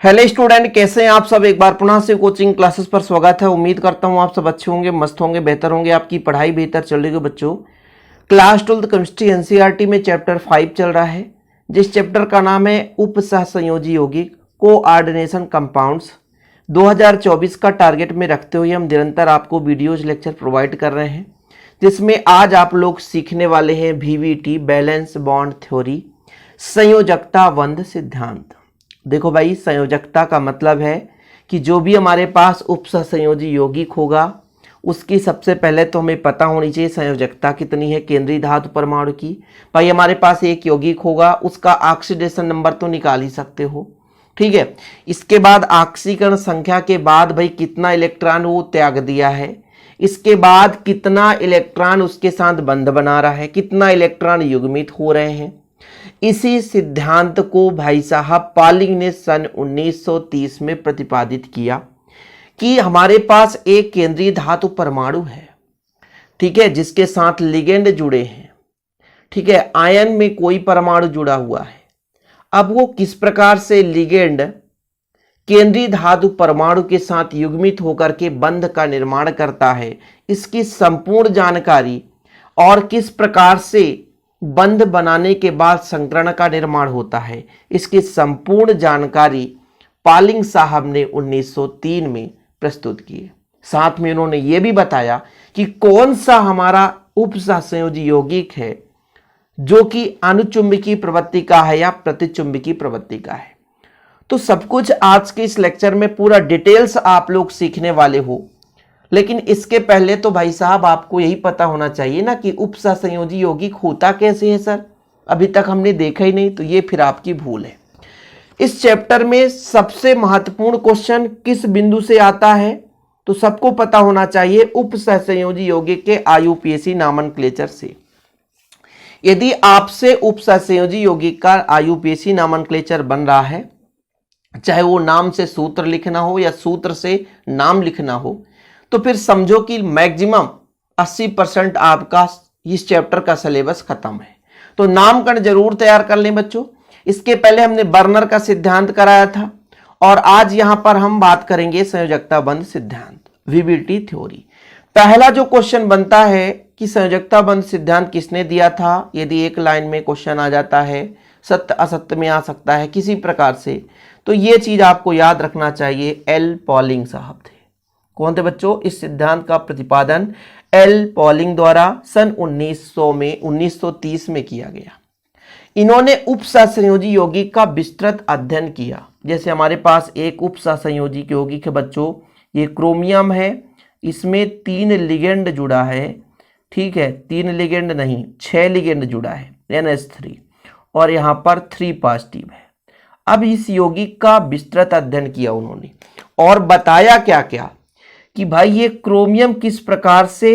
Hello student, कैसे हैं आप सब। एक बार पुनः से कोचिंग क्लासेस पर स्वागत है। उम्मीद करता हूं आप सब अच्छे होंगे, मस्त होंगे, बेहतर होंगे, आपकी पढ़ाई बेहतर चल रही है। बच्चों, क्लास 12 केमिस्ट्री एनसीईआरटी में चैप्टर 5 चल रहा है, जिस चैप्टर का नाम है उप सहसंयोजी यौगिक कोऑर्डिनेशन कंपाउंड्स। 2024 का टारगेट में रखते हुए हम निरंतर आपको वीडियोज लेक्चर प्रोवाइड कर रहे हैं, जिसमें आज आप लोग सीखने वाले हैं VBT बैलेंस बॉन्ड थ्योरी, संयोजकता बंध सिद्धांत। देखो भाई, संयोजकता का मतलब है कि जो भी हमारे पास उपसहसंयोजी यौगिक होगा उसकी सबसे पहले तो हमें पता होनी चाहिए संयोजकता कितनी है केंद्रीय धातु परमाणु की। भाई हमारे पास एक यौगिक होगा, उसका ऑक्सीडेशन नंबर तो निकाल ही सकते हो, ठीक है। इसके बाद ऑक्सीकरण संख्या के बाद भाई कितना इलेक्ट्रॉन वो त्याग दिया है, इसके बाद कितना इलेक्ट्रॉन उसके साथ बंध बना रहा है, कितना इलेक्ट्रॉन युग्मित हो रहे हैं। इसी सिद्धांत को भाई साहब पॉलिंग ने सन 1930 में प्रतिपादित किया कि हमारे पास एक केंद्रीय धातु परमाणु है, ठीक है, जिसके साथ लिगेंड जुड़े हैं, ठीक है, आयन में कोई परमाणु जुड़ा हुआ है। अब वो किस प्रकार से लिगेंड केंद्रीय धातु परमाणु के साथ युग्मित होकर के बंध का निर्माण करता है, इसकी संपूर्ण जानकारी और किस प्रकार से बंध बनाने के बाद संकरण का निर्माण होता है, इसकी संपूर्ण जानकारी पॉलिंग साहब ने 1903 में प्रस्तुत की। साथ में उन्होंने यह भी बताया कि कौन सा हमारा उपसहसंयोजी यौगिक है जो कि अनुचुंबकीय प्रवृत्ति का है या प्रतिचुंबकीय प्रवृत्ति का है। तो सब कुछ आज के इस लेक्चर में पूरा डिटेल्स आप लोग सीखने वाले हो, लेकिन इसके पहले तो भाई साहब आपको यही पता होना चाहिए ना कि उपसहसंयोजी यौगिक होता कैसे है। सर अभी तक हमने देखा ही नहीं, तो ये फिर आपकी भूल है। इस चैप्टर में सबसे महत्वपूर्ण क्वेश्चन किस बिंदु से आता है, तो सबको पता होना चाहिए उपसहसंयोजी यौगिक के IUPAC नामनक्लेचर से। यदि आपसे उपसहसंयोजी यौगिक का IUPAC नामनक्लेचर बन रहा है, चाहे वो नाम से सूत्र लिखना हो या सूत्र से नाम लिखना हो, तो फिर समझो कि मैक्सिमम 80% आपका इस चैप्टर का सिलेबस खत्म है। तो नामकरण जरूर तैयार कर लें बच्चों। इसके पहले हमने बर्नर का सिद्धांत कराया था और आज यहां पर हम बात करेंगे संयोजकता बंध सिद्धांत, VBT थ्योरी। पहला जो क्वेश्चन बनता है कि संयोजकता बंध सिद्धांत किसने दिया था, यदि एक लाइन में क्वेश्चन आ जाता है, सत्य असत्य में आ सकता है किसी प्रकार से, तो ये चीज आपको याद रखना चाहिए। L पॉलिंग साहब थे। कौन थे बच्चों? इस सिद्धांत का प्रतिपादन L पॉलिंग द्वारा सन 1930 में किया गया। इन्होंने उपसहसंयोजी यौगिक का विस्तृत अध्ययन किया। जैसे हमारे पास एक उपसहसंयोजी यौगिक है बच्चों, ये क्रोमियम है, इसमें 3 लिगेंड जुड़ा है, ठीक है, 3 लिगेंड नहीं 6 लिगेंड जुड़ा है, NH3, और यहां पर 3 पॉजिटिव है। अब इस यौगिक का विस्तृत अध्ययन किया उन्होंने और बताया क्या क्या कि भाई ये क्रोमियम किस प्रकार से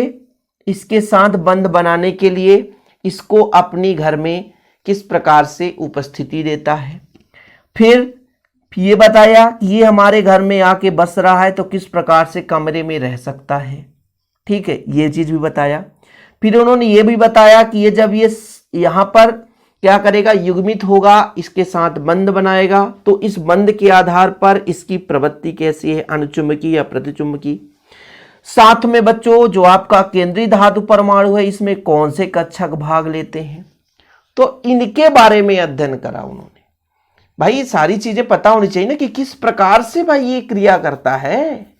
इसके साथ बंध बनाने के लिए इसको अपनी घर में किस प्रकार से उपस्थिति देता है। फिर ये बताया कि ये हमारे घर में आके बस रहा है तो किस प्रकार से कमरे में रह सकता है, ठीक है, ये चीज भी बताया। फिर उन्होंने ये भी बताया कि ये जब ये यहां पर क्या करेगा, युग्मित होगा, इसके साथ बंध बनाएगा, तो इस बंध के आधार पर इसकी प्रवृत्ति कैसी है, अनुचुंबकीय या प्रतिचुंबकीय। साथ में बच्चों जो आपका केंद्रीय धातु परमाणु है, इसमें कौन से कक्षक भाग लेते हैं, तो इनके बारे में अध्ययन करा उन्होंने। भाई ये सारी चीजें पता होनी चाहिए ना कि किस प्रकार से भाई ये क्रिया करता है।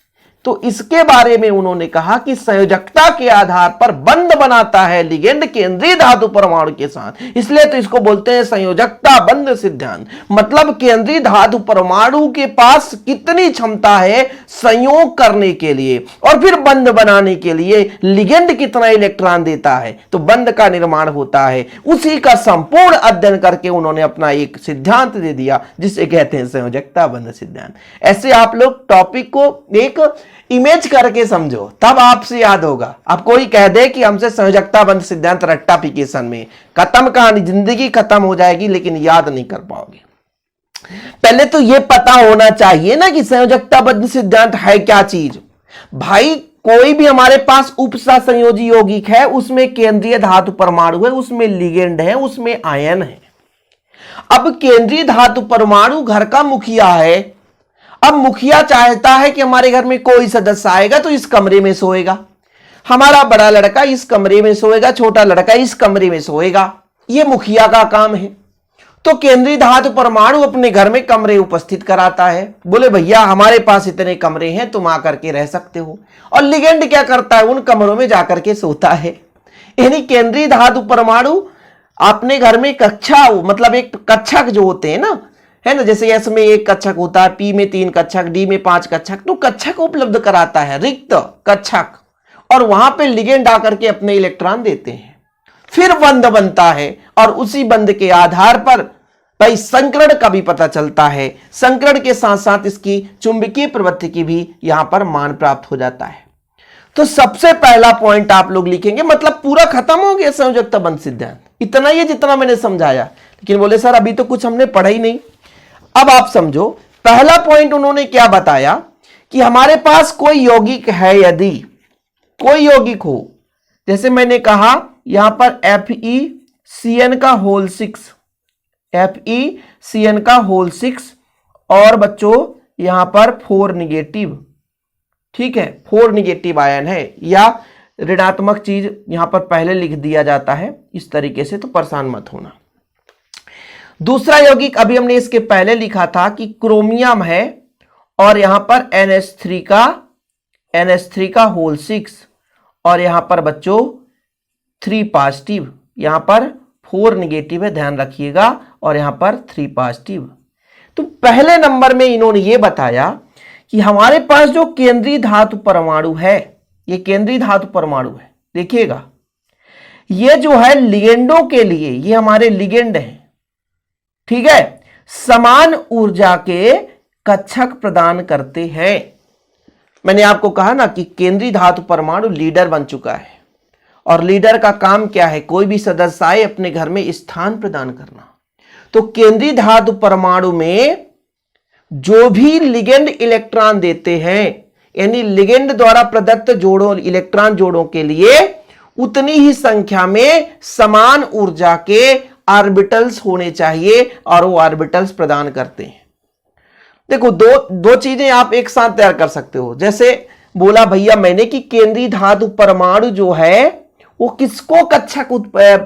तो इसके बारे में उन्होंने कहा कि संयोजकता के आधार पर बंध बनाता है लिगेंड केंद्रीय धातु परमाणु के साथ, इसलिए तो इसको बोलते हैं संयोजकता बंध सिद्धांत। मतलब केंद्रीय धातु परमाणु के पास कितनी क्षमता है संयोग करने के लिए और फिर बंध बनाने के लिए, लिगेंड कितना इलेक्ट्रॉन देता है तो बंध का निर्माण होता है। उसी का संपूर्ण अध्ययन करके उन्होंने अपना एक सिद्धांत दे दिया जिसे कहते हैं संयोजकता बंध सिद्धांत। ऐसे आप लोग टॉपिक को एक इमेज करके समझो, तब आपसे याद होगा। अब कोई कह दे कि हमसे संयोजकता बंध सिद्धांत रट्टाफिकेशन में, खत्म कहानी, जिंदगी खत्म हो जाएगी, लेकिन याद नहीं कर पाओगे। पहले तो यह पता होना चाहिए ना कि संयोजकता बंध सिद्धांत है क्या चीज। भाई कोई भी हमारे पास उपसहसंयोजी यौगिक है, उसमें केंद्रीय धातु परमाणु है, उसमें लिगेंड है, उसमें आयन है। अब केंद्रीय धातु परमाणु घर का मुखिया है, अब मुखिया चाहता है कि हमारे घर में कोई सदस्य आएगा तो इस कमरे में सोएगा, हमारा बड़ा लड़का इस कमरे में सोएगा, छोटा लड़का इस कमरे में सोएगा, यह मुखिया का काम है। तो केंद्रीय धातु परमाणु अपने घर में कमरे उपस्थित कराता है, बोले भैया हमारे पास इतने कमरे हैं, तुम आकर के रह सकते हो। और लिगेंड क्या करता है, उन कमरों में जाकर के सोता है। यानी केंद्रीय धातु परमाणु अपने घर में कक्षा, मतलब एक कक्षक जो होते हैं ना, है ना, जैसे एस में 1 कक्षक होता है, पी में 3 कक्षक, डी में 5 कक्षक, तो कक्षक उपलब्ध कराता है, रिक्त कक्षक, और वहां पे लिगेंड आकर के अपने इलेक्ट्रॉन देते हैं, फिर बंध बनता है, और उसी बंध के आधार पर भाई संकरण का भी पता चलता है। संकरण के साथ साथ इसकी चुंबकीय प्रवृत्ति की भी यहां पर मान प्राप्त हो जाता है। तो सबसे पहला पॉइंट आप लोग लिखेंगे, मतलब पूरा खत्म हो गया संयोजकता बंध सिद्धांत, इतना ही जितना मैंने समझाया। लेकिन बोले सर अभी तो कुछ हमने पढ़ा ही नहीं। अब आप समझो, पहला पॉइंट उन्होंने क्या बताया कि हमारे पास कोई यौगिक है, यदि कोई यौगिक हो, जैसे मैंने कहा यहां पर FeCN का होल 6, FeCN का होल 6, और बच्चों यहां पर 4 निगेटिव, ठीक है, 4 निगेटिव आयन है, या ऋणात्मक चीज यहां पर पहले लिख दिया जाता है इस तरीके से, तो परेशान मत होना। दूसरा यौगिक अभी हमने इसके पहले लिखा था कि क्रोमियम है, और यहां पर NH3 का होल 6, और यहां पर बच्चों 3 पॉजिटिव, यहां पर 4 निगेटिव है, ध्यान रखिएगा, और यहां पर 3 पॉजिटिव। तो पहले नंबर में इन्होंने यह बताया कि हमारे पास जो केंद्रीय धातु परमाणु है, ये केंद्रीय धातु परमाणु है, देखिएगा ये जो है लिगेंडों के लिए, ये हमारे लिगेंड हैं, ठीक है, समान ऊर्जा के कक्षक प्रदान करते हैं। मैंने आपको कहा ना कि केंद्रीय धातु परमाणु लीडर बन चुका है, और लीडर का काम क्या है, कोई भी सदस्य आए अपने घर में स्थान प्रदान करना। तो केंद्रीय धातु परमाणु में जो भी लिगेंड इलेक्ट्रॉन देते हैं, यानी लिगेंड द्वारा प्रदत्त जोड़ों, इलेक्ट्रॉन जोड़ों के लिए उतनी ही संख्या में समान ऊर्जा के ऑर्बिटल्स होने चाहिए, और वो ऑर्बिटल्स प्रदान करते हैं। देखो दो चीजें आप एक साथ तैयार कर सकते हो। जैसे बोला भैया मैंने कि केंद्रीय धातु परमाणु जो है वो किसको कक्षक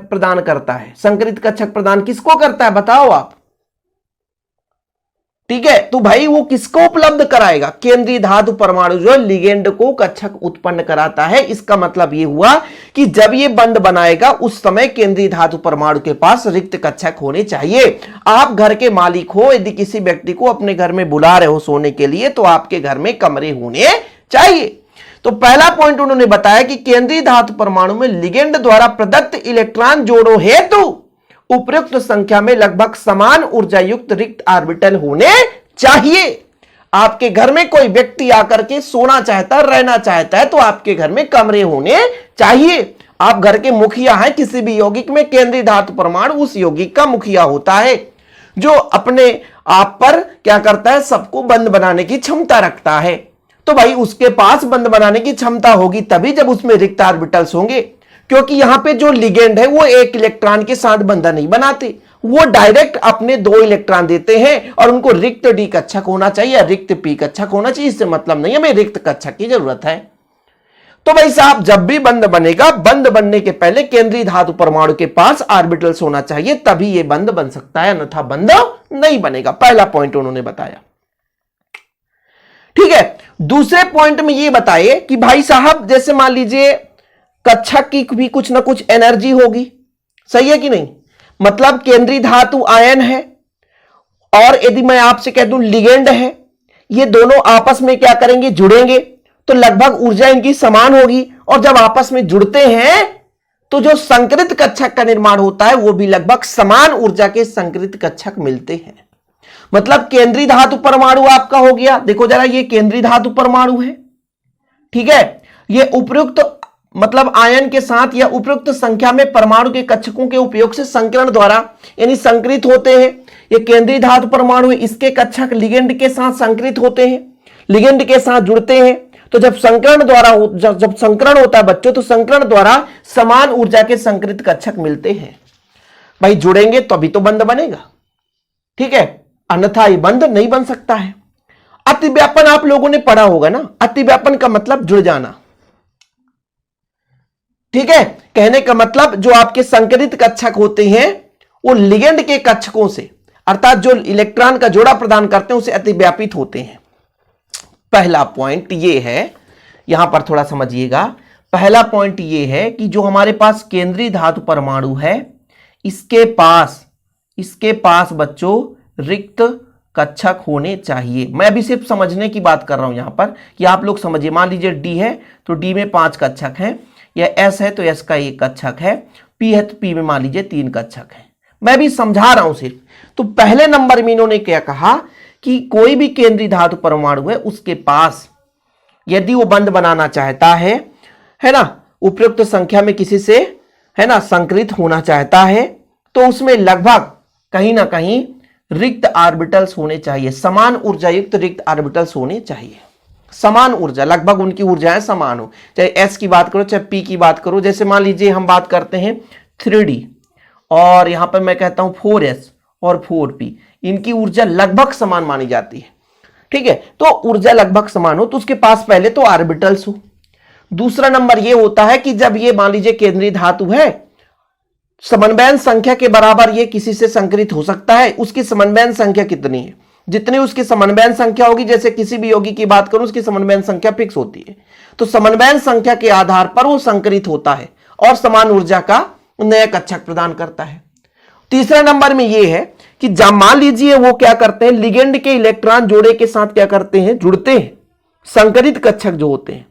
प्रदान करता है, संकरित कक्षक प्रदान किसको करता है, बताओ आप, ठीक है। तो भाई वो किसको उपलब्ध कराएगा, केंद्रीय धातु परमाणु जो लिगेंड को कक्षक उत्पन्न कराता है। इसका मतलब ये हुआ कि जब ये बंध बनाएगा उस समय केंद्रीय धातु परमाणु के पास रिक्त कक्षक होने चाहिए। आप घर के मालिक हो, यदि किसी व्यक्ति को अपने घर में बुला रहे हो सोने के लिए, तो आपके घर में कमरे होने चाहिए। तो पहला पॉइंट उन्होंने बताया कि केंद्रीय धातु परमाणु में लिगेंड द्वारा प्रदत्त इलेक्ट्रॉन जोड़ों हेतु उपयुक्त संख्या में लगभग समान ऊर्जा युक्त रिक्त ऑर्बिटल होने चाहिए। आपके घर में कोई व्यक्ति आकर के सोना चाहता है, रहना चाहता है, तो आपके घर में कमरे होने चाहिए। आप घर के मुखिया हैं, किसी भी यौगिक में केंद्रीय धातु परमाणु उस यौगिक का मुखिया होता है, जो अपने आप पर क्या करता है, सबको बंद बनाने की क्षमता रखता है। तो भाई उसके पास बंद बनाने की क्षमता होगी तभी जब उसमें रिक्त ऑर्बिटल्स होंगे, क्योंकि यहां पे जो लिगेंड है वो एक इलेक्ट्रॉन के साथ बंधन नहीं बनाते, वो डायरेक्ट अपने 2 इलेक्ट्रॉन देते हैं, और उनको रिक्त डी कक्षक होना चाहिए, रिक्त पी कक्षक होना चाहिए। इससे मतलब नहीं हमें रिक्त कक्षक की जरूरत है। तो भाई साहब जब भी बंध बनेगा, बंध बनने के पहले केंद्रीय धातु परमाणु के पास ऑर्बिटल्स होना चाहिए, तभी ये बंध बन सकता है, अन्यथा बंध नहीं बनेगा। पहला पॉइंट उन्होंने बताया, ठीक है। दूसरे पॉइंट में ये बताइए कि भाई साहब जैसे मान लीजिए कक्षक की भी कुछ ना कुछ एनर्जी होगी, सही है कि नहीं, मतलब केंद्रीय धातु आयन है, और यदि मैं आपसे कह दूं लिगेंड है, ये दोनों आपस में क्या करेंगे, जुड़ेंगे, तो लगभग ऊर्जा इनकी समान होगी, और जब आपस में जुड़ते हैं तो जो संकरित कक्षक का निर्माण होता है वो भी लगभग समान ऊर्जा के संकरित कक्षक मिलते हैं। मतलब केंद्रीय धातु परमाणु आपका हो गया, देखो जरा ये केंद्रीय धातु परमाणु है, ठीक है, ये उपयुक्त मतलब आयन के साथ या उपयुक्त संख्या में परमाणु के कक्षकों के उपयोग से संकरण द्वारा यानी संकरित होते हैं। ये केंद्रीय धातु परमाणु है, इसके कक्षक लिगेंड के साथ संकरित होते हैं, लिगेंड के साथ जुड़ते हैं। तो जब संकरण द्वारा जब संकरण होता है बच्चों, तो संकरण द्वारा समान ऊर्जा के संकरित कक्षक मिलते हैं। भाई जुड़ेंगे तो अभी तो बंध बनेगा, ठीक है, अन्यथा ये बंध नहीं बन सकता है। अतिव्यापन आप लोगों ने पढ़ा होगा ना, अतिव्यापन का मतलब जुड़ जाना, ठीक है। कहने का मतलब जो आपके संकरित कक्षक होते हैं वो लिगेंड के कक्षकों से, अर्थात जो इलेक्ट्रॉन का जोड़ा प्रदान करते हैं उसे अतिव्यापित होते हैं। पहला पॉइंट ये है, यहां पर थोड़ा समझिएगा। पहला पॉइंट ये है कि जो हमारे पास केंद्रीय धातु परमाणु है इसके पास बच्चों रिक्त कक्षक होने चाहिए। मैं अभी सिर्फ समझने की बात कर रहा हूं यहां पर कि आप लोग समझिए। मान लीजिए डी है तो डी में 5 कक्षक हैं, या एस है तो एस का 1 कक्षक है, पी है तो पी में मान लीजिए 3 कक्षक हैं। मैं भी समझा रहा हूं सिर्फ। तो पहले नंबर में इन्होंने क्या कहा कि कोई भी केंद्रीय धातु परमाणु है उसके पास यदि वो बंध बनाना चाहता है ना, उपयुक्त संख्या में किसी से है ना संकृत होना चाहता है, तो उसमें लगभग कहीं ना कहीं रिक्त ऑर्बिटल्स होने चाहिए, समान ऊर्जा युक्त रिक्त ऑर्बिटल्स होने चाहिए। समान ऊर्जा, लगभग उनकी ऊर्जाएं समान हो, चाहे एस की बात करो चाहे पी की बात करो। जैसे मान लीजिए हम बात करते हैं 3D और यहां पर मैं कहता हूं 4s और 4p, इनकी ऊर्जा लगभग समान मानी जाती है, ठीक है। तो ऊर्जा लगभग समान हो तो उसके पास पहले तो ऑर्बिटल्स हो। दूसरा नंबर यह होता है कि जब ये मान लीजिए केंद्रीय धातु है, समन्वयन संख्या के बराबर ये किसी से संकृत हो सकता है। उसकी समन्वयन संख्या कितनी है, जितनी उसकी समन्वयन संख्या होगी, जैसे किसी भी यौगिक की बात करूं उसकी समन्वयन संख्या फिक्स होती है, तो समन्वयन संख्या के आधार पर वो संकृत होता है और समान ऊर्जा का नया कक्षक प्रदान करता है। तीसरा नंबर में यह है कि जब मान लीजिए वो क्या करते हैं, लिगेंड के इलेक्ट्रॉन जोड़े के साथ क्या करते हैं, जुड़ते हैं। संकरित कक्षक जो होते हैं,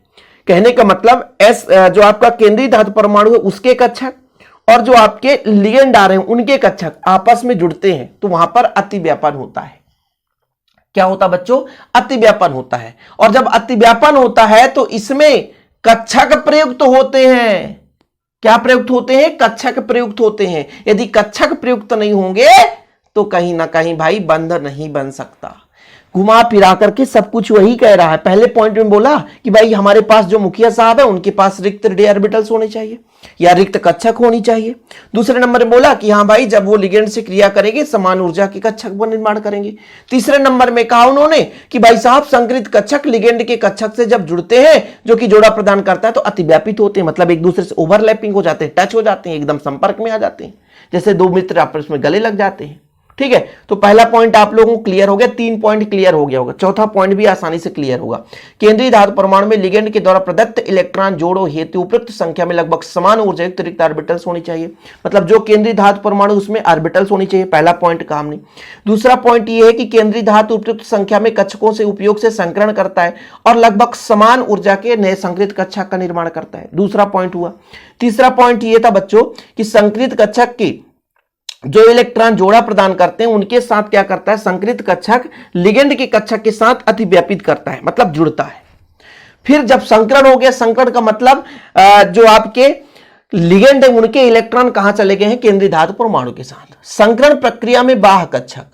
कहने का मतलब एस जो आपका केंद्रीय धातु परमाणु है उसके कक्षक और जो आपके लिगेंड आ रहे हैं उनके कक्षक आपस में जुड़ते हैं, तो वहां पर अतिव्यापन होता है। क्या होता है बच्चों, अतिव्यापन होता है। और जब अतिव्यापन होता है तो इसमें कक्षक प्रयुक्त होते हैं। क्या प्रयुक्त होते हैं, कक्षक प्रयुक्त होते हैं। यदि कक्षक प्रयुक्त नहीं होंगे तो कहीं ना कहीं भाई बंध नहीं बन सकता। घुमा फिरा करके सब कुछ वही कह रहा है। पहले पॉइंट में बोला कि भाई हमारे पास जो मुखिया साहब है उनके पास रिक्त डी ऑर्बिटल्स होने चाहिए या रिक्त कक्षक होनी चाहिए। दूसरे नंबर में बोला कि हाँ भाई जब वो लिगेंड से क्रिया करेंगे समान ऊर्जा के कक्षक का निर्माण करेंगे। तीसरे नंबर में कहा उन्होंने कि भाई साहब संकृत कक्षक लिगेंड के कक्षक से जब जुड़ते हैं जो कि जोड़ा प्रदान करता है तो अतिव्यापित होते हैं, मतलब एक दूसरे से ओवरलैपिंग हो जाते हैं, टच हो जाते हैं, एकदम संपर्क में आ जाते हैं, जैसे दो मित्र आपस में गले लग जाते हैं। ठीक है, तो पहला पॉइंट आप लोगों को क्लियर हो गया, 3 पॉइंट क्लियर हो गया होगा। चौथा पॉइंट भी आसानी से क्लियर होगा। केंद्रीय धातु परमाणु में लिगेंड के द्वारा प्रदत्त इलेक्ट्रॉन जोड़ों हेतु उपयुक्त संख्या में लगभग समान ऊर्जा युक्त रिक्त ऑर्बिटल्स होनी चाहिए, मतलब जो केंद्रीय धातु परमाणु उसमें ऑर्बिटल्स होनी चाहिए। पहला पॉइंट का हमने। दूसरा पॉइंट यह है कि केंद्रीय धातु उपयुक्त संख्या में कक्षकों से उपयोग से संकरण करता है और लगभग समान ऊर्जा के नए संकृत कक्षक का निर्माण करता है। दूसरा पॉइंट हुआ। तीसरा पॉइंट यह था बच्चों कि संकृत कक्षक की जो इलेक्ट्रॉन जोड़ा प्रदान करते हैं उनके साथ क्या करता है, संकृत कक्षक लिगेंड के कक्षक के साथ अतिव्यापित करता है, मतलब जुड़ता है। फिर जब संकरण हो गया, संकरण का मतलब जो आपके लिगेंड है उनके इलेक्ट्रॉन कहां चले गए हैं, केंद्रीय धातु परमाणु के साथ। संकरण प्रक्रिया में बाह्य कक्षक,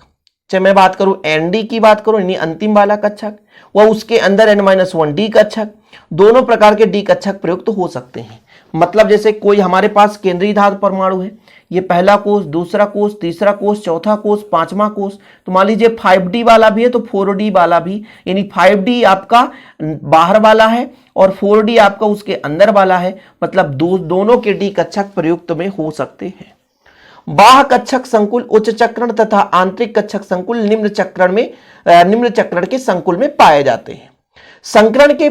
चाहे मैं बात करूं एनडी की बात करूं, यानी अंतिम वाला कक्षक, वह उसके अंदर n-1 डी कक्षक, दोनों प्रकार के डी कक्षक प्रयुक्त हो सकते हैं। मतलब जैसे कोई हमारे पास केंद्रीय धातु परमाणु है, ये पहला कोष, दूसरा कोष, तीसरा कोष, चौथा कोष, पांचवा कोष, तो मान लीजिए 5D वाला भी है तो 4D वाला भी, यानी 5D आपका बाहर वाला है और 4D आपका उसके अंदर वाला है, मतलब दोनों के डी कक्षक प्रयुक्त में हो सकते हैं। बाह्य कक्षक संकुल उच्च चक्रण तथा आंतरिक कक्षक संकुल निम्न चक्रण के संकुल में पाए जाते हैं। संकरण के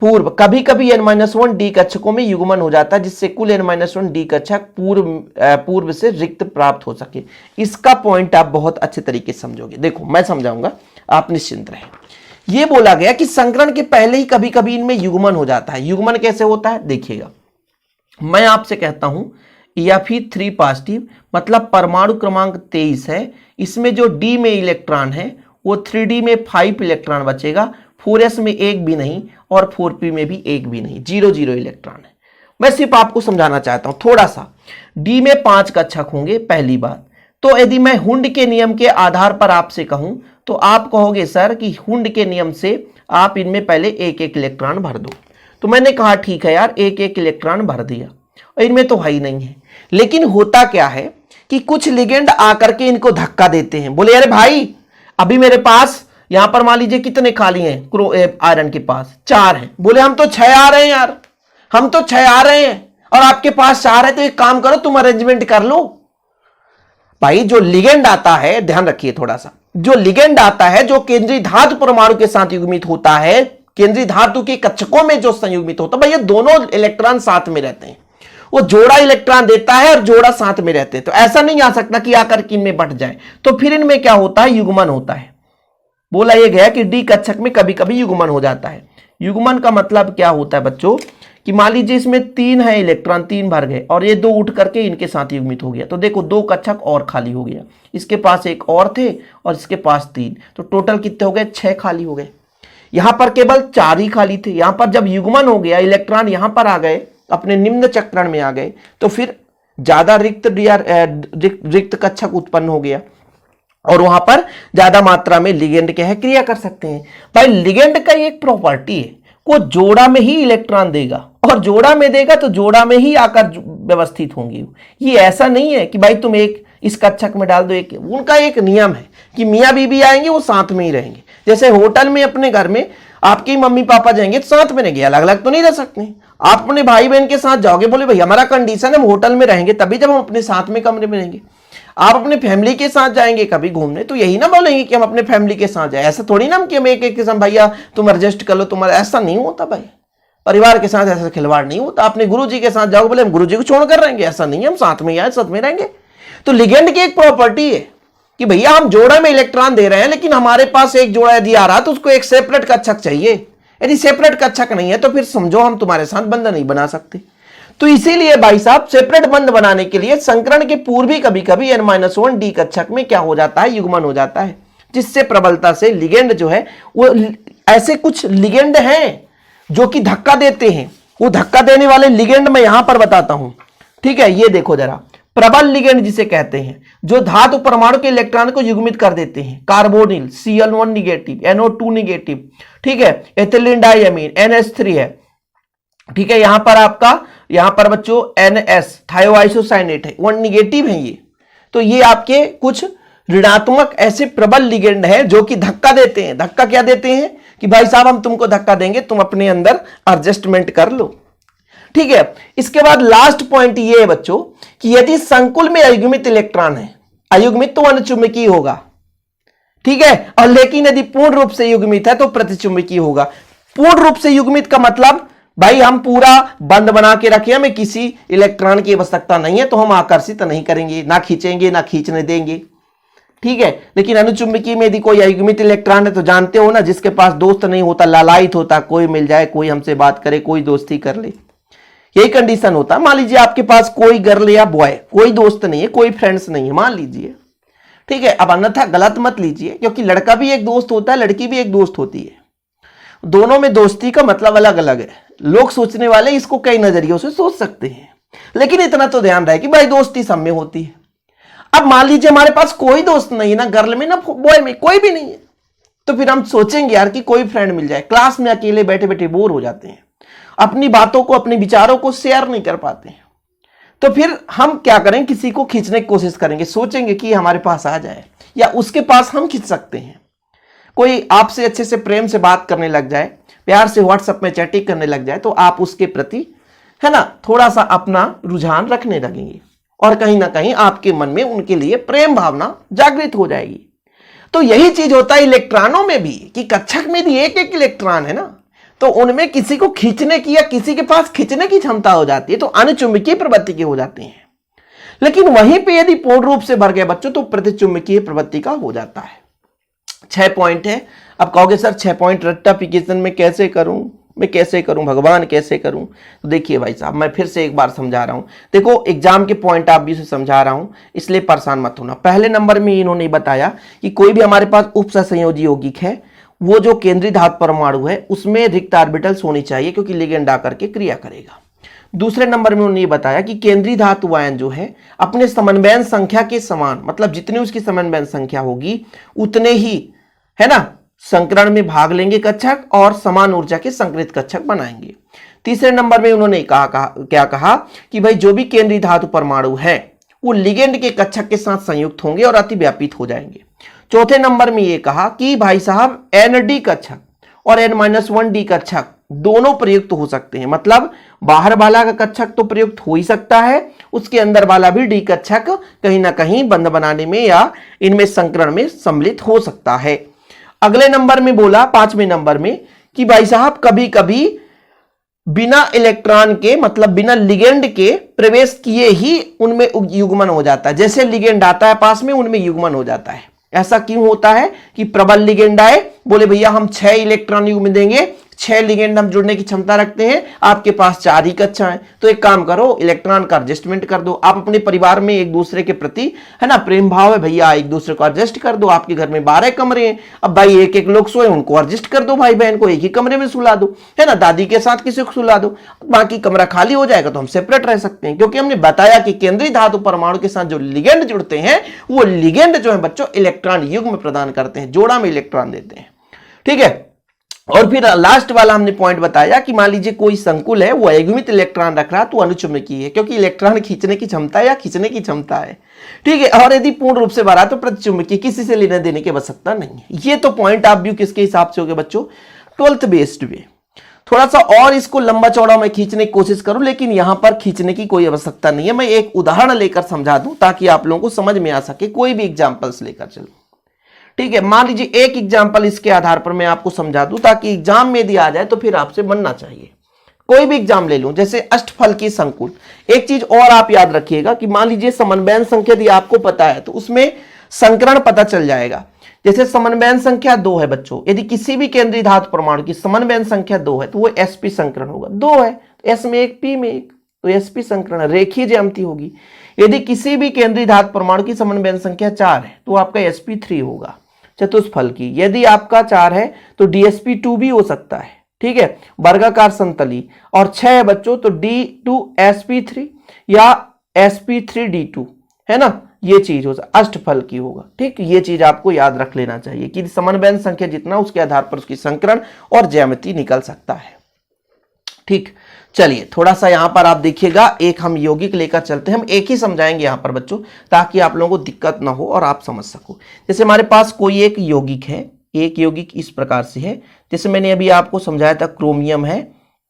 पूर्व कभी कभी n-1 डी कक्षकों में युग्मन हो जाता है, जिससे कुल n-1 डी कक्षक पूर्व से रिक्त प्राप्त हो सके। इसका पॉइंट आप बहुत अच्छे तरीके से समझोगे। देखो मैं समझाऊंगा, आप निश्चिंत रहें। यह बोला गया कि संकरण के पहले ही कभी कभी इनमें युग्मन हो जाता है। युग्मन कैसे होता है देखिएगा, मैं आपसे कहता हूं Fe3 पॉजिटिव, मतलब परमाणु क्रमांक 23 है, इसमें जो डी में इलेक्ट्रॉन है वो 3D में 5 इलेक्ट्रॉन बचेगा, 4s में 1 भी नहीं और 4p में भी 1 भी नहीं, 0 इलेक्ट्रॉन है। मैं सिर्फ आपको समझाना चाहता हूं थोड़ा सा। डी में 5 कक्षक होंगे, पहली बात। तो यदि मैं हुंड के नियम के आधार पर आपसे कहूं तो आप कहोगे सर कि हुंड के नियम से आप इनमें पहले 1-1 इलेक्ट्रॉन भर दो। तो मैंने कहा ठीक है यार, 1-1 इलेक्ट्रॉन भर दिया, और इनमें तो है ही नहीं है। लेकिन होता क्या है कि कुछ लिगेंड आकर के इनको धक्का देते हैं, बोले अरे भाई अभी मेरे पास यहां पर मान लीजिए कितने खाली हैं आयरन के पास, 4 हैं। बोले हम तो 6 आ रहे हैं यार, हम तो 6 आ रहे हैं और आपके पास 4 है, तो एक काम करो तुम अरेंजमेंट कर लो। भाई जो लिगेंड आता है, ध्यान रखिए थोड़ा सा, जो लिगेंड आता है जो केंद्रीय धातु परमाणु के साथ युग्मित होता है, केंद्रीय धातु के कक्षकों में जो संयुग्मित होता है, भाई ये दोनों इलेक्ट्रॉन साथ में रहते हैं, वो जोड़ा इलेक्ट्रॉन देता है और जोड़ा साथ में रहते हैं। तो ऐसा नहीं आ सकता कि आकर के इनमें बंट जाए, तो फिर इनमें क्या होता है, युग्मन होता है। बोला यह गया कि डी कक्षक में कभी कभी युग्मन हो जाता है। युग्मन का मतलब क्या होता है बच्चों, कि मान लीजिए इसमें 3 है इलेक्ट्रॉन, 3 भर गए और ये 2 उठ करके इनके साथ युग्मित हो गया, तो देखो 2 कक्षक और खाली हो गया, इसके पास एक और थे और इसके पास 3, तो टोटल कितने हो गए, 6 खाली हो गए। यहां पर केवल 4 ही खाली थे। यहां पर जब युग्मन हो गया, इलेक्ट्रॉन यहां पर आ गए, अपने निम्न चक्रण में आ गए, तो फिर ज्यादा रिक्त कक्षक उत्पन्न हो गया और वहां पर ज्यादा मात्रा में लिगेंड क्या है, क्रिया कर सकते हैं। भाई लिगेंड का एक प्रॉपर्टी है, वो जोड़ा में ही इलेक्ट्रॉन देगा और जोड़ा में देगा तो जोड़ा में ही आकर व्यवस्थित होंगी। ये ऐसा नहीं है कि भाई तुम एक इस कक्षक में डाल दो, एक, उनका एक नियम है कि मियाँ बीबी आएंगे वो साथ में ही रहेंगे। जैसे होटल में अपने घर में आपके मम्मी पापा जाएंगे तो साथ में रहेंगे, अलग अलग तो नहीं रह सकते। आप अपने भाई बहन के साथ जाओगे, बोले भाई हमारा कंडीशन है हम होटल में रहेंगे तभी जब हम अपने साथ में कमरे में रहेंगे। आप अपने फैमिली के साथ जाएंगे कभी घूमने, तो यही ना बोलेंगे कि हम अपने फैमिली के साथ जाए। ऐसा थोड़ी ना कि हम एक किस्म भैया तुम एडजस्ट कर लो, तुम्हारा ऐसा नहीं होता भाई। परिवार के साथ ऐसा खिलवाड़ नहीं होता। अपने गुरुजी के साथ जाओगे, बोले हम गुरुजी को छोड़कर रहेंगे, ऐसा नहीं है, हम साथ में आए साथ में रहेंगे। तो लिगेंड की एक प्रॉपर्टी है कि भैया हम जोड़ा में इलेक्ट्रॉन दे रहे हैं, लेकिन हमारे पास एक जोड़ा यदि आ रहा तो उसको एक सेपरेट कक्षक चाहिए। यदि सेपरेट कक्षक नहीं है तो फिर समझो हम तुम्हारे साथ बंध नहीं बना सकते। तो इसीलिए भाई साहब सेपरेट बंध बनाने के लिए संकरण के पूर्व ही कभी कभी n-1 डी कक्षक में क्या हो जाता है, युग्मन हो जाता है, जिससे प्रबलता से लिगेंड जो है वो, ऐसे कुछ लिगेंड हैं जो कि धक्का देते हैं। वो धक्का देने वाले लिगेंड मैं यहां पर बताता हूं, ठीक है। ये देखो जरा, प्रबल लिगेंड जिसे कहते हैं, जो धातु परमाणु के इलेक्ट्रॉन को युग्मित कर देते हैं। Carbonyl Cl1 negative, NO2 negative, ठीक है। एथिलीन डाइअमीन NH3 है, ठीक है। यहां पर आपका, यहां पर बच्चों NS थायोआइसोसाइनेट है, 1 निगेटिव है ये। तो ये आपके कुछ ऋणात्मक ऐसे प्रबल लिगेंड है जो कि धक्का देते हैं। धक्का क्या देते हैं कि भाई साहब हम तुमको धक्का देंगे, तुम अपने अंदर एडजस्टमेंट कर लो, ठीक है। इसके बाद लास्ट पॉइंट ये है बच्चों कि यदि संकुल में अयुग्मित इलेक्ट्रॉन है, अयुग्मित तो अनुचुंबकीय होगा, ठीक है, और लेकिन यदि पूर्ण रूप से युग्मित है तो प्रतिचुंबकीय होगा। पूर्ण रूप से युग्मित का मतलब भाई हम पूरा बंद बना के रखे, हमें किसी इलेक्ट्रॉन की आवश्यकता नहीं है, तो हम आकर्षित नहीं करेंगे, ना खींचेंगे ना खींचने देंगे, ठीक है। लेकिन अनुचुंबकीय में यदि कोई अयुग्मित इलेक्ट्रॉन है तो जानते हो ना, जिसके पास दोस्त नहीं होता, लालायित होता, कोई मिल जाए, कोई हमसे बात करे, कोई दोस्ती कर ले, यही कंडीशन होता है। मान लीजिए आपके पास कोई गर्ल या बॉय, कोई दोस्त नहीं है, कोई फ्रेंड्स नहीं है, मान लीजिए, ठीक है। अब अन्यथा गलत मत लीजिए, क्योंकि लड़का भी एक दोस्त होता है, लड़की भी एक दोस्त होती है, दोनों में दोस्ती का मतलब अलग अलग है। लोग सोचने वाले इसको कई नजरियों से सोच सकते हैं, लेकिन इतना तो ध्यान रहे कि भाई दोस्ती सब में होती है। अब मान लीजिए हमारे पास कोई दोस्त नहीं है, ना गर्ल में ना बॉय में, कोई भी नहीं है, तो फिर हम सोचेंगे यार कि कोई फ्रेंड मिल जाए। क्लास में अकेले बैठे बैठे बोर हो जाते हैं, अपनी बातों को, अपने विचारों को शेयर नहीं कर पाते हैं, तो फिर हम क्या करें, किसी को खींचने की कोशिश करेंगे, सोचेंगे कि हमारे पास आ जाए या उसके पास हम खींच सकते हैं। कोई आपसे अच्छे से प्रेम से बात करने लग जाए, प्यार से व्हाट्सएप में चैटिंग करने लग जाए, तो आप उसके प्रति है ना थोड़ा सा अपना रुझान रखने लगेंगे और कहीं ना कहीं आपके मन में उनके लिए प्रेम भावना जागृत हो जाएगी। तो यही चीज होता है इलेक्ट्रॉनों में भी, कि कक्षक में भी एक एक इलेक्ट्रॉन है ना, तो उनमें किसी को खींचने की या किसी के पास खींचने की क्षमता हो जाती है, तो अनुचुंबकीय प्रवृत्ति के हो जाते हैं। लेकिन वहीं पे यदि पूर्ण रूप से भर गए बच्चों तो प्रतिचुंबकीय प्रवृत्ति का हो जाता है। 6 पॉइंट है। अब कहोगे सर 6 पॉइंट रेक्टिफिकेशन में कैसे करूं, मैं कैसे करूं भगवान, कैसे करूं? तो देखिए भाई साहब, मैं फिर से एक बार समझा रहा हूं। देखो एग्जाम के पॉइंट ऑफ व्यू से समझा रहा हूं, इसलिए परेशान मत होना। पहले नंबर में इन्होंने बताया कि कोई भी हमारे पास उपसंयोजी यौगिक है, वो जो केंद्रीय धातु परमाणु है उसमें रिक्त ऑर्बिटल्स होनी चाहिए, क्योंकि लिगेंड आकर के क्रिया करेगा। दूसरे नंबर में उन्होंने बताया कि केंद्रीय धातु आयन जो है अपने समन्वयन संख्या के समान, मतलब जितनी उसकी समन्वयन संख्या होगी उतने ही है ना संकरण में भाग लेंगे कक्षक और समान ऊर्जा के संकृत कक्षक बनाएंगे। तीसरे नंबर में उन्होंने क्या कहा कि भाई जो भी केंद्रीय धातु परमाणु है वो लिगेंड के कक्षक के साथ संयुक्त होंगे और अतिव्यापित हो जाएंगे। चौथे नंबर में ये कहा कि भाई साहब ND कक्षक और N-1D कक्षक दोनों प्रयुक्त हो सकते हैं, मतलब बाहर वाला का कक्षक तो प्रयुक्त हो ही सकता है, उसके अंदर वाला भी D कक्षक कहीं ना कहीं बंध बनाने में या इनमें संकरण में सम्मिलित हो सकता है। अगले नंबर में बोला 5वें नंबर में कि भाई साहब कभी कभी बिना इलेक्ट्रॉन के, मतलब बिना लिगेंड के प्रवेश किए ही उनमें युग्मन हो जाता है। जैसे लिगेंड आता है पास में, उनमें युग्मन हो जाता है। ऐसा क्यों होता है कि प्रबल लिगेंड आए, बोले भैया हम 6 इलेक्ट्रॉन युग्म देंगे, 6 लिगेंड हम जुड़ने की क्षमता रखते हैं, आपके पास 4 ही कक्षा है, तो एक काम करो इलेक्ट्रॉन का एडजस्टमेंट कर दो। आप अपने परिवार में एक दूसरे के प्रति है ना प्रेम भाव है, भैया एक दूसरे को एडजस्ट कर दो। आपके घर में 12 कमरे हैं, अब भाई एक एक लोग सोए, उनको एडजस्ट कर दो, भाई बहन को एक ही कमरे में सुला दो, है ना, दादी के साथ किसी को सुला दो, बाकी कमरा खाली हो जाएगा तो हम सेपरेट रह सकते हैं। क्योंकि हमने बताया कि केंद्रीय धातु परमाणु के साथ जो लिगेंड जुड़ते हैं वो लिगेंड जो है बच्चों इलेक्ट्रॉन युग्म प्रदान करते हैं, जोड़ा में इलेक्ट्रॉन देते हैं। ठीक है, और फिर लास्ट वाला हमने पॉइंट बताया कि मान लीजिए कोई संकुल है, वो अयुग्मित इलेक्ट्रॉन रख रहा है तो अनुचुंबकीय है, क्योंकि इलेक्ट्रॉन खींचने की क्षमता या खींचने की क्षमता है। ठीक है, और यदि पूर्ण रूप से भरा तो प्रतिचुंबकीय, किसी से लेने देने की आवश्यकता नहीं है। ये तो पॉइंट आप व्यू किसके हिसाब से हो गए बच्चों, 12th बेस्ड वे। थोड़ा सा और इसको लंबा चौड़ा मैं खींचने की कोशिश करूं, लेकिन यहां पर खींचने की कोई आवश्यकता नहीं है। मैं एक उदाहरण लेकर समझा दूं ताकि आप लोगों को समझ में आ सके, कोई भी एग्जाम्पल्स लेकर चलूं। ठीक है, मान लीजिए एक एग्जाम्पल इसके आधार पर मैं आपको समझा दूं ताकि एग्जाम में यदि आ जाए तो फिर आपसे बनना चाहिए। कोई भी एग्जाम ले लूं, जैसे अष्टफल की संकुल। एक चीज और आप याद रखिएगा कि मान लीजिए समन्वयन संख्या यदि आपको पता है तो उसमें संकरण पता चल जाएगा। जैसे समन्वयन संख्या 2 है बच्चों, यदि किसी भी केंद्रीय धातु परमाणु की समन्वयन संख्या 2 है तो वो sp संकरण होगा। 2 है तो s में 1 p में 1, तो sp संकरण रेखीय ज्यामिति होगी। यदि किसी भी केंद्रीय धातु परमाणु की समन्वयन संख्या 4 है तो आपका sp3 होगा चतुष्फल की। यदि आपका 4 है तो dsp2 भी हो सकता है। ठीक है, वर्गाकार संतली। और 6 है बच्चों तो d2sp3 या sp3d2, है ना, ये चीज हो सकता, अष्टफल की होगा। ठीक, ये चीज आपको याद रख लेना चाहिए कि समन्वयन संख्या जितना उसके आधार पर उसकी संकरण और ज्यामिति निकल सकता है। ठीक, चलिए थोड़ा सा यहां पर आप देखिएगा, एक हम यौगिक लेकर चलते हैं। हम एक ही समझाएंगे यहां पर बच्चों ताकि आप लोगों को दिक्कत ना हो और आप समझ सको। जैसे हमारे पास कोई एक यौगिक है, एक यौगिक इस प्रकार से है, जैसे मैंने अभी आपको समझाया था क्रोमियम है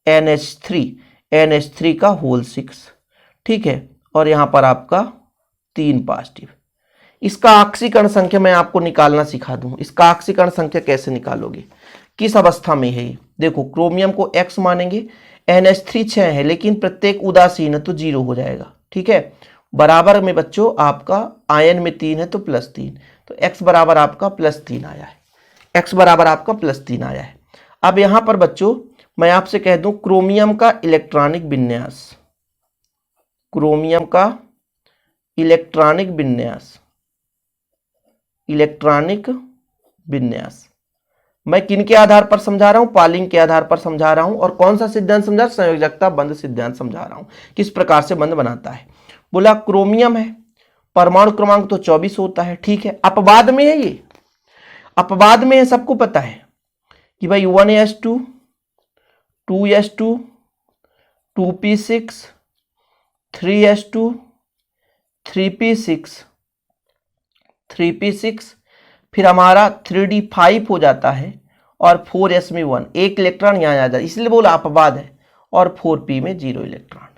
NH3 का होल 6। ठीक है, और यहां पर आपका 3 पॉजिटिव। इसका ऑक्सीकरण संख्या मैं आपको निकालना सिखा दूं। इसका ऑक्सीकरण संख्या कैसे निकालोगे, किस अवस्था में है ये। देखो क्रोमियम को X मानेंगे, NH3 6 है लेकिन प्रत्येक उदासीन है तो 0 हो जाएगा। ठीक है, बराबर में बच्चों आपका आयन में 3 है तो +3, तो X बराबर आपका +3 आया है। X बराबर आपका +3 आया है। अब यहां पर बच्चों मैं आपसे कह दूं क्रोमियम का इलेक्ट्रॉनिक विन्यास, क्रोमियम का इलेक्ट्रॉनिक विन्यास मैं किन के आधार पर समझा रहा हूं, पॉलिंग के आधार पर समझा रहा हूं। और कौन सा सिद्धांत समझा, संयोजकता बंध सिद्धांत समझा रहा हूं, किस प्रकार से बंध बनाता है। बोला क्रोमियम है, परमाणु क्रमांक तो 24 होता है। ठीक है, अपवाद में है, ये अपवाद में है, सबको पता है कि भाई 1s2 2s2 2p6 3s2 3p6 3p6, फिर हमारा 3d5 हो जाता है और 4s में 1, एक इलेक्ट्रॉन यहाँ आ जाता है, इसलिए बोला अपवाद है, और 4p में 0 इलेक्ट्रॉन।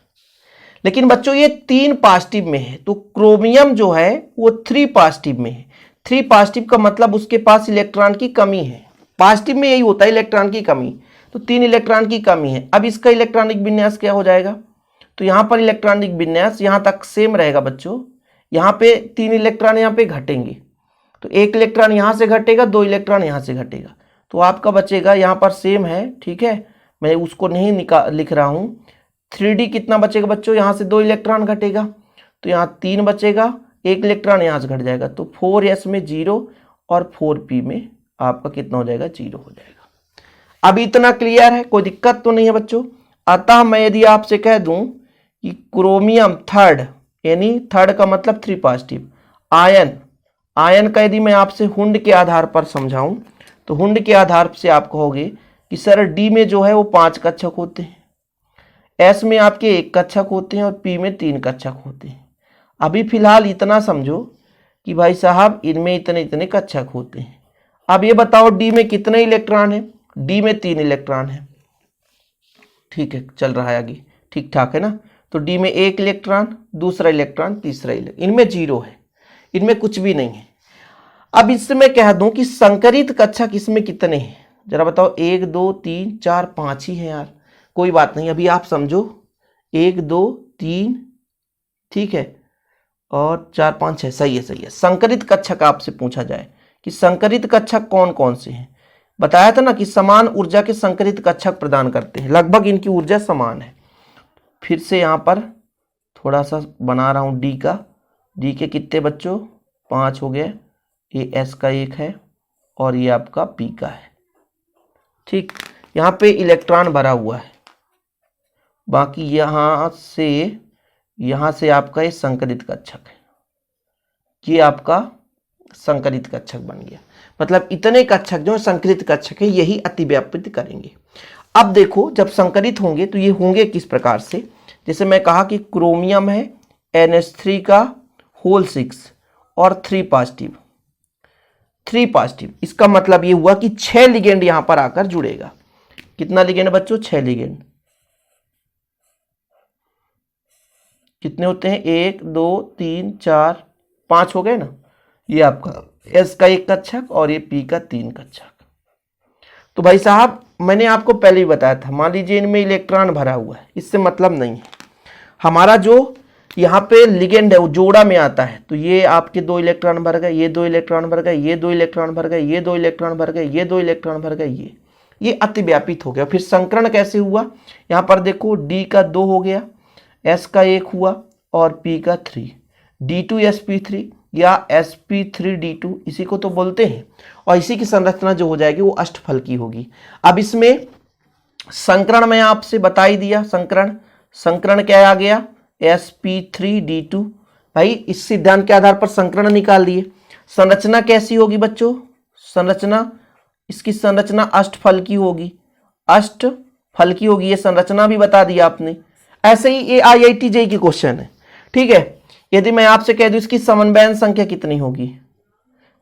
लेकिन बच्चों ये 3 पॉजिटिव में है तो क्रोमियम जो है वो 3 पॉजिटिव में है। 3 पॉजिटिव का मतलब उसके पास इलेक्ट्रॉन की कमी है। पॉजिटिव में यही होता है इलेक्ट्रॉन की कमी, तो 3 इलेक्ट्रॉन की कमी है। अब इसका इलेक्ट्रॉनिक विन्यास क्या हो जाएगा, तो यहाँ पर इलेक्ट्रॉनिक विन्यास यहाँ तक सेम रहेगा बच्चों। यहाँ पे 3 इलेक्ट्रॉन यहाँ पे घटेंगे, तो 1 इलेक्ट्रॉन यहाँ से घटेगा, 2 इलेक्ट्रॉन यहाँ से घटेगा, तो आपका बचेगा यहाँ पर सेम है। ठीक है, मैं उसको नहीं लिख रहा हूँ। 3d कितना बचेगा बच्चों, यहाँ से 2 इलेक्ट्रॉन घटेगा तो यहाँ 3 बचेगा, 1 इलेक्ट्रॉन यहाँ से घट जाएगा, तो 4s में 0 और 4p में आपका कितना हो जाएगा, 0 हो जाएगा। अब इतना क्लियर है, कोई दिक्कत तो नहीं है बच्चों। अतः मैं यदि आपसे कह दूं कि क्रोमियम थर्ड, यानी थर्ड का मतलब 3 पॉजिटिव, आयन का यदि मैं आपसे हुंड के आधार पर समझाऊं तो हुंड के आधार से आप कहोगे कि सर डी में जो है वो 5 कक्षक होते हैं, एस में आपके 1 कक्षक होते हैं और पी में 3 कक्षक होते हैं। अभी फिलहाल इतना समझो कि भाई साहब इनमें इतने इतने कक्षक होते हैं। अब ये बताओ डी में कितने इलेक्ट्रॉन है? डी में 3 इलेक्ट्रॉन है। ठीक है, चल रहा है आगे, ठीक ठाक है ना। तो डी में 1 इलेक्ट्रॉन, दूसरा इलेक्ट्रॉन, तीसरा इलेक्ट्रॉन, इनमें 0 है, इनमें कुछ भी नहीं है। अब इससे मैं कह दूं कि संकरित कक्षक इसमें कितने हैं, जरा बताओ। 1 2 3 4 5 ही हैं यार। कोई बात नहीं, अभी आप समझो। 1 2 3, ठीक है, और 4 5 6, सही है, सही है। संकरित कक्षक आपसे पूछा जाए कि संकरित कक्षक कौन कौन से हैं, बताया था ना कि समान ऊर्जा के संकरित कक्षक प्रदान करते हैं, लगभग इनकी ऊर्जा समान है। फिर से यहाँ पर थोड़ा सा बना रहा हूँ डी का। डी के कितने बच्चों? 5 हो गए। ये एस का 1 है और ये आपका पी का है। ठीक, यहाँ पे इलेक्ट्रॉन भरा हुआ है, बाकी यहाँ से आपका ये संकरित कक्षक है, ये आपका संकरित कक्षक बन गया। मतलब इतने कक्षक जो संकरित कक्षक है यही अतिव्यापित करेंगे। अब देखो जब संकरित होंगे तो ये होंगे किस प्रकार से, जैसे मैं कहा कि क्रोमियम है NH3 का होल 6 और 3 पॉजिटिव, इसका मतलब ये हुआ कि 6 लिगेंड यहां पर आकर जुड़ेगा। कितना लिगेंड बच्चों? 6 लिगेंड। कितने होते हैं? 1 2 3 4 5 हो गए ना। ये आपका एस का 1 कक्षक और ये पी का 3 कक्षक। तो भाई साहब मैंने आपको पहले ही बताया था, मान लीजिए इनमें इलेक्ट्रॉन भरा हुआ है, इससे मतलब नहीं है। हमारा जो यहाँ पे लिगेंड है वो जोड़ा में आता है, तो ये आपके 2 इलेक्ट्रॉन भर गए, ये 2 इलेक्ट्रॉन भर गए, ये 2 इलेक्ट्रॉन भर गए, ये 2 इलेक्ट्रॉन भर गए, ये 2 इलेक्ट्रॉन भर गए, ये अतिव्यापित हो गया। फिर संकरण कैसे हुआ? यहाँ पर देखो डी का 2 हो गया, एस का 1 हुआ और पी का 3, D2sp3 या sp3d2 इसी को तो बोलते हैं। और इसी की संरचना जो हो जाएगी वो अष्टफल की होगी। अब इसमें संकरण मैं आपसे बता ही दिया, संकरण क्या आ गया? sp3d2। भाई इस सिद्धांत के आधार पर संकरण निकाल दिए। संरचना कैसी होगी बच्चों? इसकी संरचना अष्टफल की होगी, अष्टफल की होगी, ये संरचना भी बता दिया आपने। ऐसे ही ये IIT JEE की क्वेश्चन है, ठीक है। यदि मैं आपसे कह दूं इसकी समन्वयन संख्या कितनी होगी,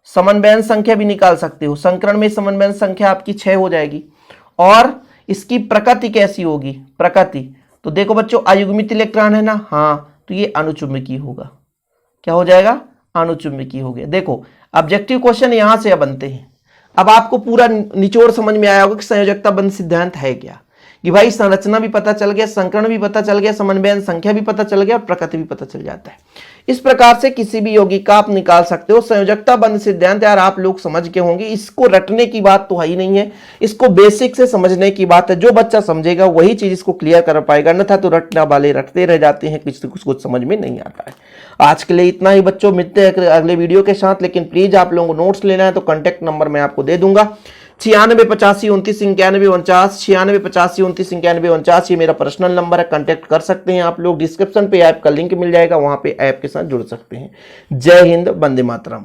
समन्वयन संख्या भी निकाल सकते हो। संकरण में समन्वयन संख्या आपकी 6 हो जाएगी। और इसकी प्रकृति कैसी होगी? प्रकृति तो देखो बच्चों, अयुग्मित इलेक्ट्रॉन है ना, हाँ, तो ये अणुचुंबकीय होगा। क्या हो जाएगा? अणुचुंबकीय हो गया। देखो ऑब्जेक्टिव क्वेश्चन यहां से बनते हैं। अब आपको पूरा निचोड़ समझ में आया होगा कि संयोजकता बंध सिद्धांत है क्या, कि भाई संरचना भी पता चल गया, संकरण भी पता चल गया, समन्वयन संख्या भी पता चल गया और प्रकृति भी पता चल जाता है। इस प्रकार से किसी भी यौगिक का आप निकाल सकते हो। संयोजकता बंध सिद्धांत यार आप लोग समझ के होंगे, इसको रटने की बात तो है ही नहीं है, इसको बेसिक से समझने की बात है। जो बच्चा समझेगा वही चीज इसको क्लियर कर पाएगा, अन्यथा तो रटने वाले रटते रह जाते हैं, कुछ समझ में नहीं आता है। आज के लिए इतना ही बच्चों, मिलते हैं अगले वीडियो के साथ। लेकिन प्लीज आप लोगों को नोट्स लेना है तो कॉन्टैक्ट नंबर मैं आपको दे दूंगा, 9685299149, 9685299149, ये मेरा पर्सनल नंबर है, कांटेक्ट कर सकते हैं आप लोग। डिस्क्रिप्शन पे ऐप का लिंक मिल जाएगा, वहां पे ऐप के साथ जुड़ सकते हैं। जय हिंद, वंदे मातरम।